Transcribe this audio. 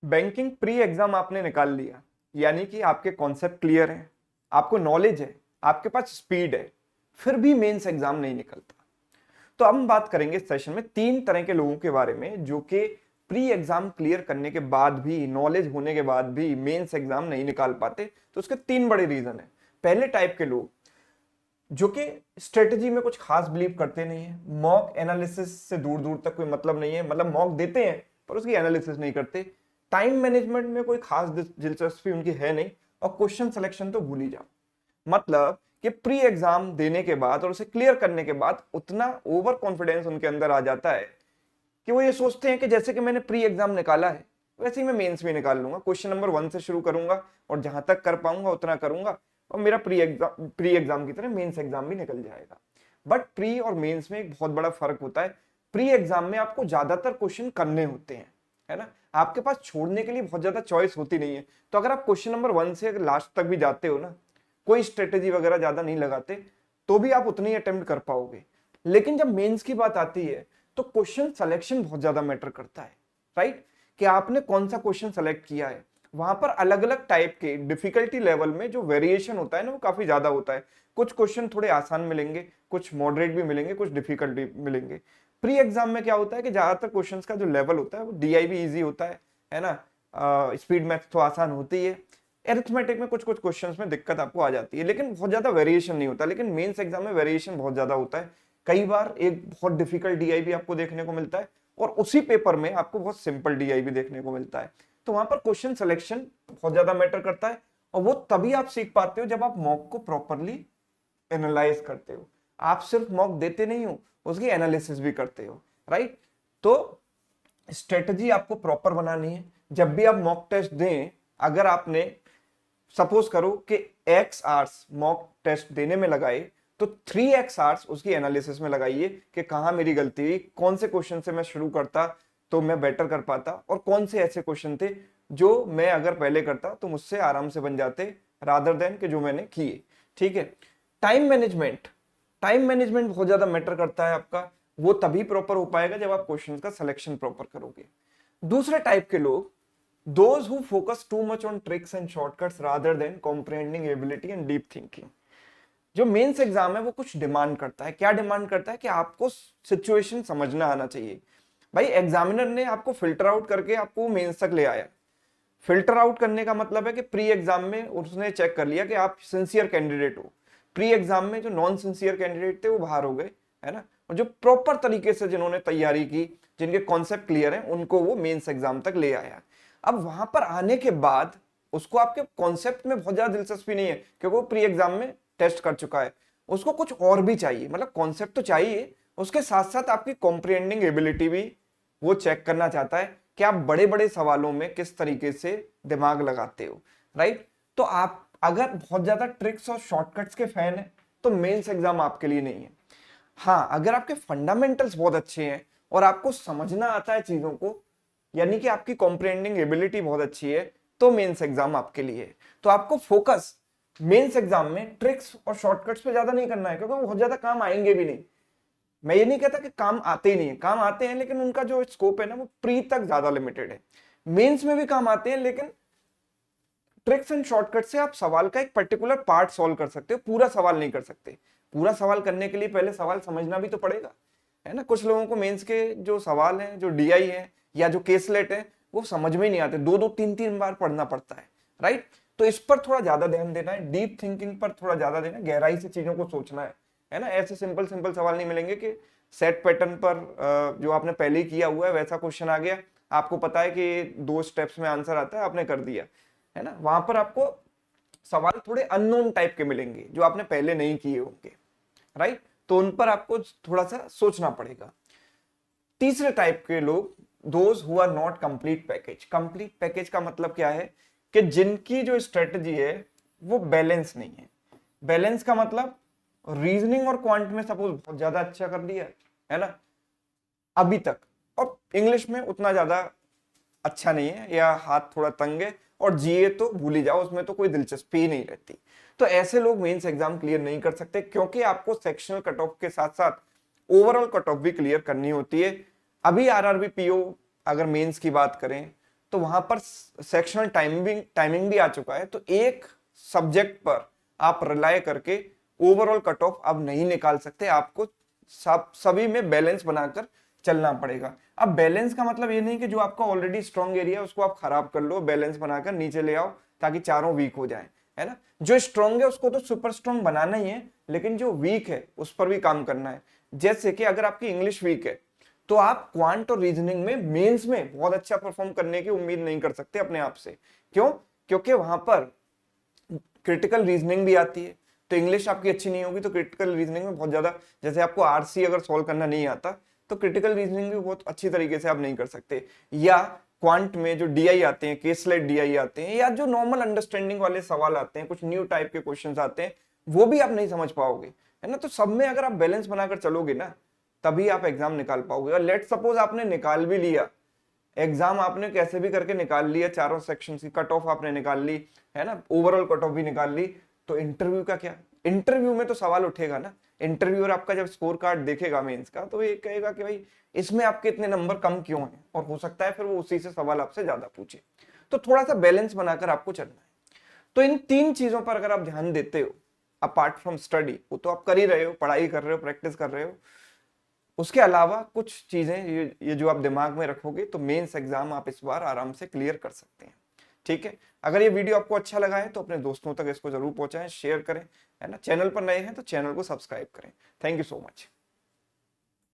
Banking pre exam आपने निकाल लिया, यानी कि आपके कॉन्सेप्ट क्लियर है, आपको नॉलेज है, आपके पास स्पीड है, फिर भी मेंस एग्जाम नहीं निकलता। तो अब हम बात करेंगे इस सेशन में 3 तरह के लोगों के बारे में जो कि प्री एग्जाम क्लियर करने के बाद भी, नॉलेज होने के बाद भी मेंस एग्जाम नहीं निकाल पाते। तो उसके 3 बड़े रीजन है। पहले टाइप के लोग जो कि स्ट्रेटजी में कुछ खास बिलीव करते नहीं है, मॉक एनालिसिस से दूर दूर तक कोई मतलब नहीं है, मतलब मॉक देते हैं पर उसकी एनालिसिस नहीं करते, टाइम मैनेजमेंट में कोई खास दिलचस्पी उनकी है नहीं, और क्वेश्चन सिलेक्शन तो भूल ही जाओ। मतलब कि प्री एग्जाम देने के बाद और उसे क्लियर करने के बाद उतना ओवर कॉन्फिडेंस उनके अंदर आ जाता है कि वो ये सोचते हैं कि जैसे कि मैंने प्री एग्जाम निकाला है वैसे ही मैं मेंस भी निकाल लूंगा, क्वेश्चन नंबर 1 से शुरू करूंगा और जहां तक कर पाऊंगा उतना करूंगा और मेरा प्री एग्जाम की तरह मेंस एग्जाम भी निकल जाएगा। बट प्री और मेंस में एक बहुत बड़ा फर्क होता है। प्री एग्जाम में आपको ज्यादातर क्वेश्चन करने होते हैं, है ना, आपके पास छोड़ने के लिए बहुत ज्यादा चॉइस होती नहीं है। तो अगर आप क्वेश्चन नंबर 1 से लास्ट तक भी जाते हो ना, कोई स्ट्रेटेजी वगैरह ज्यादा नहीं लगाते, तो भी आप उतनी अटेम्प्ट कर पाओगे। लेकिन जब मेंस की बात आती है तो क्वेश्चन सिलेक्शन बहुत ज्यादा मैटर करता है, राइट, कि आपने कौन सा क्वेश्चन सेलेक्ट किया है। वहां पर अलग अलग टाइप के डिफिकल्टी लेवल में जो वेरिएशन होता है ना, वो काफी ज्यादा होता है। कुछ क्वेश्चन थोड़े आसान मिलेंगे, कुछ मॉडरेट भी मिलेंगे, कुछ डिफिकल्ट भी मिलेंगे। प्री एग्जाम में क्या होता है कि ज्यादातर क्वेश्चंस का जो लेवल होता है वो डीआईबी इजी होता है ना, स्पीड मैथ्स तो आसान होती है, एरिथमेटिक में कुछ कुछ क्वेश्चंस में दिक्कत आपको आ जाती है, लेकिन बहुत ज्यादा वेरिएशन नहीं होता। लेकिन मेंस एग्जाम में वेरिएशन बहुत ज्यादा होता है। कई बार एक बहुत डिफिकल्ट डीआईबी आपको देखने को मिलता है और उसी पेपर में आपको बहुत सिंपल डीआईबी देखने को मिलता है। तो वहां पर क्वेश्चन सिलेक्शन बहुत ज्यादा मैटर करता है, और वो तभी आप सीख पाते हो जब आप मॉक को प्रॉपरली एनालाइज करते हो। आप सिर्फ मॉक देते नहीं हो, उसकी एनालिसिस भी करते हो, राइट। तो स्ट्रेटजी आपको प्रॉपर बनानी है। जब भी आप मॉक टेस्ट दें, अगर आपने सपोज करो कि x आवर्स मॉक टेस्ट देने में लगाए, तो 3x आवर्स उसकी एनालिसिस में लगाइए कि कहां मेरी गलती हुई, कौन से क्वेश्चन से मैं शुरू करता तो मैं बेटर कर पाता, और कौन से ऐसे क्वेश्चन थे जो मैं अगर पहले करता तो मुझसे आराम से बन जाते, रादर देन कि जो मैंने किए। ठीक है। टाइम मैनेजमेंट, टाइम मैनेजमेंट बहुत ज्यादा मैटर करता है आपका। वो तभी प्रॉपर हो पाएगा जब आप क्वेश्चन का सिलेक्शन प्रॉपर करोगे। दूसरे टाइप के लोग, those who focus too much on tricks and shortcuts rather than comprehending ability and deep thinking। जो मेंस एग्जाम है वो कुछ डिमांड करता है। क्या डिमांड करता है कि आपको सिचुएशन समझना आना चाहिए। भाई एग्जामिनर ने आपको फिल्टर आउट करके आपको मेंस तक ले आया। फिल्टर आउट करने का मतलब है कि प्री एग्जाम में उसने चेक कर लिया कि आप सिंसियर कैंडिडेट हो। प्री एग्जाम में जो नॉन सिंसियर कैंडिडेट थे वो बाहर हो गए, है ना, और जो प्रॉपर तरीके से जिन्होंने तैयारी की, जिनके कॉन्सेप्ट क्लियर है, उनको वो मेंस एग्जाम तक ले आया। अब वहां पर आने के बाद उसको आपके कॉन्सेप्ट में बहुत ज्यादा दिलचस्पी नहीं है क्योंकि वो प्री एग्जाम में टेस्ट कर चुका है। उसको कुछ और भी चाहिए, मतलब कॉन्सेप्ट तो चाहिए, उसके साथ साथ आपकी कॉम्प्रिहेंडिंग एबिलिटी भी वो चेक करना चाहता है कि आप बड़े बड़े सवालों में किस तरीके से दिमाग लगाते हो, राइट। तो आप अगर बहुत ज्यादा ट्रिक्स और शॉर्टकट्स के फैन है तो मेंस एग्जाम आपके लिए नहीं है। हाँ, अगर आपके फंडामेंटल्स बहुत अच्छे हैं और आपको समझना आता है चीजों को, यानी कि आपकी कॉम्प्रिहेंडिंग एबिलिटी बहुत अच्छी है, तो मेंस एग्जाम आपके लिए है। तो आपको फोकस मेंस एग्जाम में ट्रिक्स और शॉर्टकट्स पे ज्यादा नहीं करना है, क्योंकि वो बहुत ज्यादा काम आएंगे भी नहीं। मैं ये नहीं कहता कि काम आते ही नहीं है, काम आते हैं, लेकिन उनका जो स्कोप है ना वो प्री तक ज्यादा लिमिटेड है। मेंस में भी काम आते हैं, लेकिन ट्रिक्स एंड शॉर्टकट से आप सवाल का एक पर्टिकुलर पार्ट सॉल्व कर सकते हो, पूरा सवाल नहीं कर सकते। पूरा सवाल करने के लिए पहले सवाल समझना भी तो पड़ेगा, है ना। कुछ लोगों को मेंस के जो सवाल हैं, जो डीआई है या जो केसलेट है, वो समझ में ही नहीं आते, दो दो तीन तीन बार पढ़ना पड़ता है, राइट। तो इस पर थोड़ा ज्यादा ध्यान देना है, डीप थिंकिंग पर थोड़ा ज्यादा देना, गहराई से चीजों को सोचना है ना। ऐसे सिंपल सिंपल सवाल नहीं मिलेंगे कि सेट पैटर्न पर जो आपने पहले ही किया हुआ है वैसा क्वेश्चन आ गया, आपको पता है कि 2 स्टेप्स में आंसर आता है, आपने कर दिया, है ना। वहां पर आपको सवाल थोड़े अननोन टाइप के मिलेंगे जो आपने पहले नहीं किए होंगे, राइट। तो उन पर आपको थोड़ा सा सोचना पड़ेगा। तीसरे टाइप के लोग, those who are not complete package. Complete package का मतलब क्या है कि जिनकी जो स्ट्रेटजी है वो बैलेंस नहीं है। बैलेंस का मतलब रीजनिंग और क्वांट में सपोज बहुत ज्यादा अच्छा कर लिया है ना अभी तक, और इंग्लिश में उतना ज्यादा अच्छा नहीं है या हाथ थोड़ा तंग है, और जीए तो भूल ही जाओ, उसमें तो कोई दिलचस्पी ही नहीं रहती। तो ऐसे लोग मेंस एग्जाम क्लियर नहीं कर सकते, क्योंकि आपको सेक्शनल कट ऑफ के साथ साथ ओवरऑल कट ऑफ भी क्लियर करनी होती है। अभी आरआरबी पीओ अगर मेंस की बात करें तो वहां पर सेक्शनल टाइमिंग भी आ चुका है, तो एक सब्जेक्ट पर आप रिलाय करके ओवरऑल कट ऑफ अब नहीं निकाल सकते, आपको सभी में बैलेंस बनाकर चलना पड़ेगा। अब बैलेंस का मतलब ये नहीं कि जो आपका ऑलरेडी स्ट्रॉन्ग एरिया है उसको आप खराब कर लो, बैलेंस बनाकर नीचे ले आओ ताकि चारों वीक हो जाए, है ना। जो स्ट्रॉन्ग है उसको तो सुपर स्ट्रॉन्ग बनाना ही है, लेकिन जो वीक है उस पर भी काम करना है। जैसे कि अगर आपकी इंग्लिश वीक है तो आप क्वांट और रीजनिंग में मेंस में बहुत अच्छा परफॉर्म करने की उम्मीद नहीं कर सकते अपने आप से। क्यों? क्योंकि वहां पर क्रिटिकल रीजनिंग भी आती है, तो इंग्लिश आपकी अच्छी नहीं होगी तो क्रिटिकल रीजनिंग में बहुत ज्यादा, जैसे आपको आरसी अगर सॉल्व करना नहीं आता तो क्रिटिकल रीजनिंग भी बहुत अच्छी तरीके से आप नहीं कर सकते। या क्वांट में जो डीआई आते हैं, केसलेट डीआई आते हैं, या जो नॉर्मल अंडरस्टैंडिंग वाले सवाल आते हैं, कुछ न्यू टाइप के क्वेश्चंस आते हैं, वो भी आप नहीं समझ पाओगे, है ना। तो सब में अगर आप बैलेंस बनाकर चलोगे ना, तभी आप एग्जाम निकाल पाओगे। और लेट सपोज आपने निकाल भी लिया एग्जाम, आपने कैसे भी करके निकाल लिया, चारों सेक्शन की कट ऑफ आपने निकाल ली, है ना, ओवरऑल कट ऑफ भी निकाल ली, तो इंटरव्यू का क्या? इंटरव्यू में तो सवाल उठेगा ना। इंटरव्यूअर आपका जब स्कोर कार्ड देखेगा मेंस का, तो ये कहेगा कि भाई इसमें आपके इतने नंबर कम क्यों हैं, और हो सकता है फिर वो उसी से सवाल आपसे ज्यादा पूछे। तो थोड़ा सा बैलेंस बनाकर आपको चलना है। तो इन तीन चीजों पर अगर आप ध्यान देते हो, अपार्ट फ्रॉम स्टडी, वो तो आप कर ही रहे हो, पढ़ाई कर रहे हो, प्रैक्टिस कर रहे हो, उसके अलावा कुछ चीजें ये जो आप दिमाग में रखोगे तो मेंस एग्जाम आप इस बार आराम से क्लियर कर सकते हैं। ठीक है, अगर ये वीडियो आपको अच्छा लगा है तो अपने दोस्तों तक इसको जरूर पहुंचाएं, शेयर करें, है ना। चैनल पर नए हैं तो चैनल को सब्सक्राइब करें। Thank you so much.